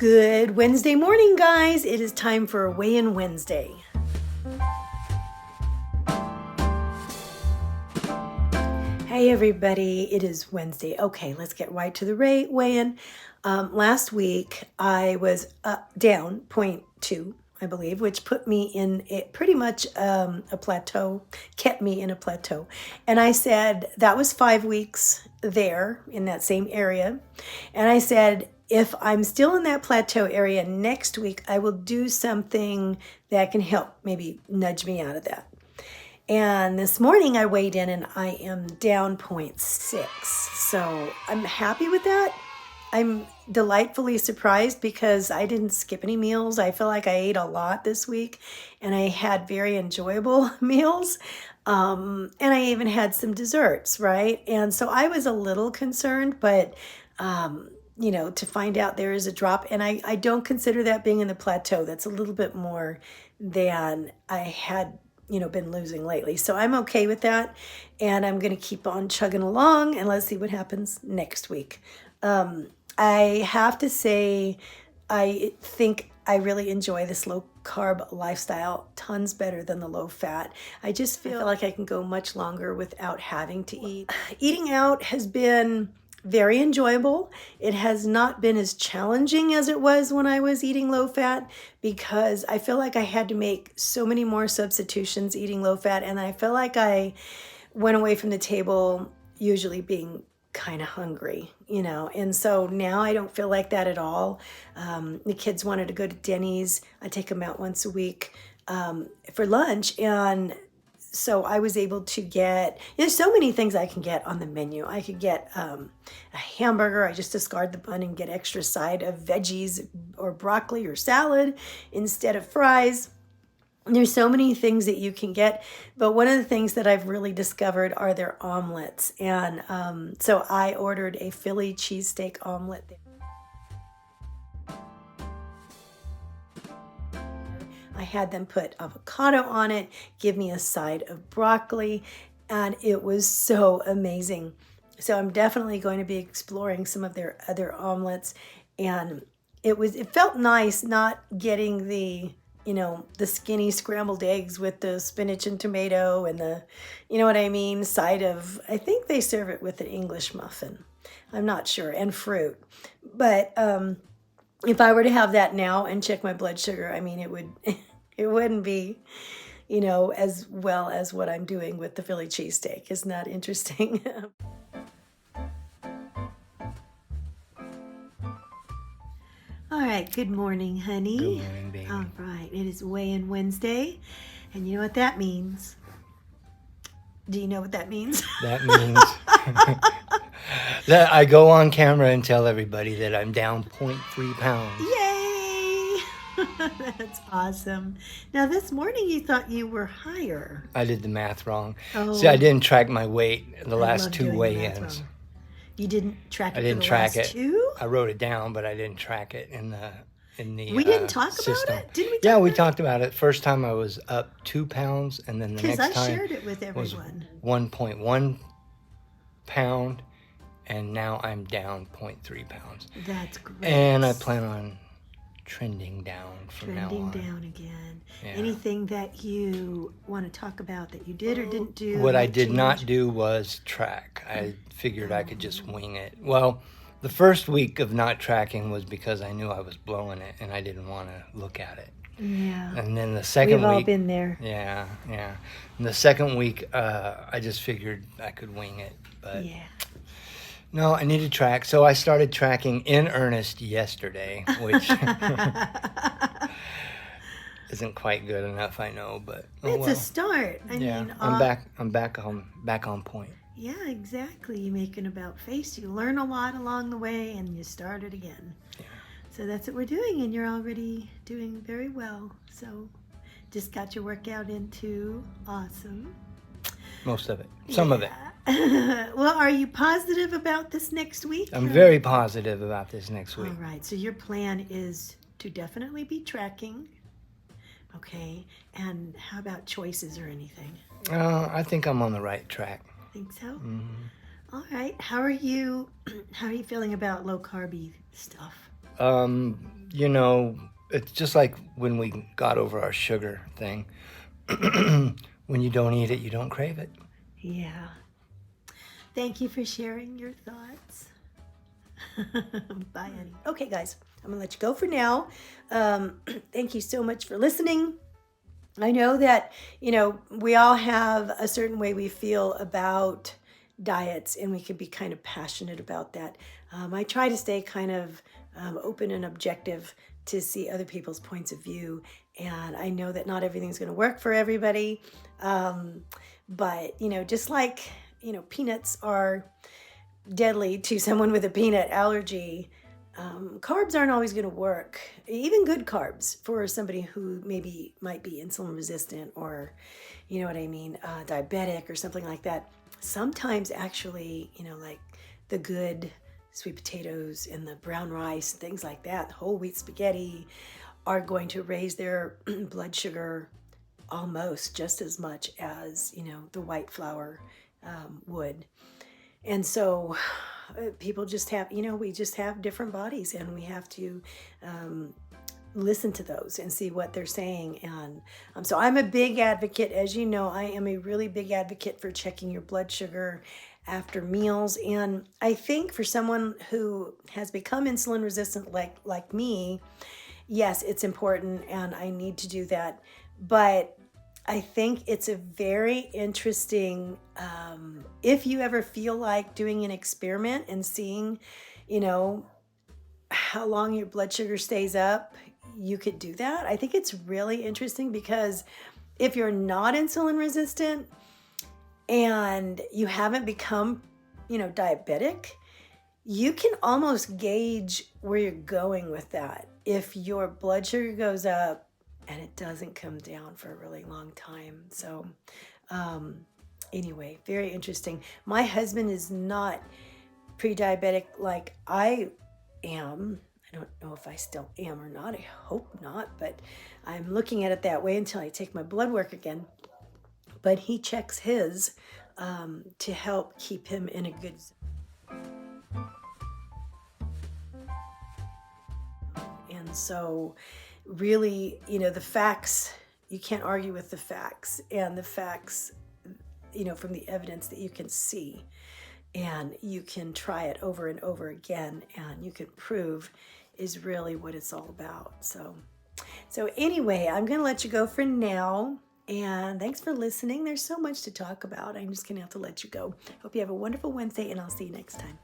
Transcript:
Good Wednesday morning, guys. It is time for Weigh-In Wednesday. Hey, everybody. It is Wednesday. Okay, let's get right to the weigh-in. Last week, I was down 0.2, I believe, which put me in pretty much a plateau, kept me in a plateau. And I said that was 5 weeks there in that same area. And I said, if I'm still in that plateau area next week, I will do something that can help maybe nudge me out of that. And this morning I weighed in and I am down 0.6. So I'm happy with that. I'm delightfully surprised because I didn't skip any meals. I feel like I ate a lot this week and I had very enjoyable meals. And I even had some desserts, right? And so I was a little concerned, but to find out there is a drop. And I don't consider that being in the plateau. That's a little bit more than I had been losing lately. So I'm okay with that. And I'm going to keep on chugging along and let's see what happens next week. I have to say, I think I really enjoy this low carb lifestyle tons better than the low fat. I just feel like I can go much longer without having to eat. Eating out has been very enjoyable. It has not been as challenging as it was when I was eating low fat because I feel like I had to make so many more substitutions eating low fat, and I feel like I went away from the table usually being kind of hungry, and so now I don't feel like that at all. The kids wanted to go to Denny's. I take them out once a week for lunch, and so I was able to get, there's so many things I can get on the menu. I could get a hamburger. I just discard the bun and get extra side of veggies or broccoli or salad instead of fries. There's so many things that you can get, but one of the things that I've really discovered are their omelets. And so I ordered a Philly cheesesteak omelet. I had them put avocado on it, give me a side of broccoli, and it was so amazing. So I'm definitely going to be exploring some of their other omelets, and it felt nice not getting the skinny scrambled eggs with the spinach and tomato and the, side of, I think they serve it with an English muffin. I'm not sure, and fruit. But if I were to have that now and check my blood sugar, it wouldn't be, as well as what I'm doing with the Philly cheesesteak. Isn't that interesting? All right, good morning, honey. Good morning, baby. All right, it is Weigh-In Wednesday, and you know what that means? Do you know what that means? That means that I go on camera and tell everybody that I'm down 0.3 pounds. Yay! That's awesome. Now, this morning you thought you were higher. I did the math wrong. Oh. See, I didn't track my weight the last two weigh-ins. You didn't track it. I didn't track it. Two? I wrote it down, but I didn't track it in the We didn't talk system. about it? Didn't we? We talked about it. First time I was up 2 pounds, and then the next time I shared it with everyone. Was 1.1 pound, and now I'm down 0.3 pounds. That's great. And I plan on trending down from now on. Trending down again. Yeah. Anything that you want to talk about that you did or didn't do? What I did not do was track. I figured I could just wing it. Well, the first week of not tracking was because I knew I was blowing it and I didn't want to look at it. Yeah. And then the second week... We've all been there. Yeah. And the second week, I just figured I could wing it. But yeah. No, I need to track. So I started tracking in earnest yesterday, which isn't quite good enough, I know, but it's a start. I mean, I'm back on point. Yeah, exactly. You make an about face. You learn a lot along the way, and you start it again. Yeah. So that's what we're doing, and you're already doing very well. So just got your workout in too. Awesome. Most of it. Some of it. Well, are you positive about this next week? I'm very positive about this next week. All right. So your plan is to definitely be tracking. Okay. And how about choices or anything? I think I'm on the right track. Think so? Mm-hmm. All right. How are you feeling about low carby stuff? you know, it's just like when we got over our sugar thing. When you don't eat it, you don't crave it. Yeah. Thank you for sharing your thoughts. Bye, Annie. Okay, guys, I'm going to let you go for now. Thank you so much for listening. I know that, we all have a certain way we feel about diets, and we can be kind of passionate about that. I try to stay kind of open and objective to see other people's points of view. And I know that not everything's going to work for everybody. But, just like, peanuts are deadly to someone with a peanut allergy, carbs aren't always going to work, even good carbs for somebody who maybe might be insulin resistant or, diabetic or something like that. Sometimes actually, like the good sweet potatoes and the brown rice, things like that, whole wheat spaghetti, are going to raise their blood sugar almost just as much as, the white flour would. And so people just have, we just have different bodies, and we have to listen to those and see what they're saying. And so I'm a big advocate, as you know, I am a really big advocate for checking your blood sugar after meals. And I think for someone who has become insulin resistant like me, yes, it's important, and I need to do that. But I think it's a very interesting, if you ever feel like doing an experiment and seeing, how long your blood sugar stays up, you could do that. I think it's really interesting because if you're not insulin resistant and you haven't become, diabetic, you can almost gauge where you're going with that. If your blood sugar goes up and it doesn't come down for a really long time. So anyway, very interesting. My husband is not pre-diabetic like I am. I don't know if I still am or not. I hope not, but I'm looking at it that way until I take my blood work again. But he checks his to help keep him in a good zone. And so really, the facts, you can't argue with the facts, and the facts, from the evidence that you can see, and you can try it over and over again, and you can prove is really what it's all about. So anyway, I'm going to let you go for now. And thanks for listening. There's so much to talk about. I'm just going to have to let you go. Hope you have a wonderful Wednesday, and I'll see you next time.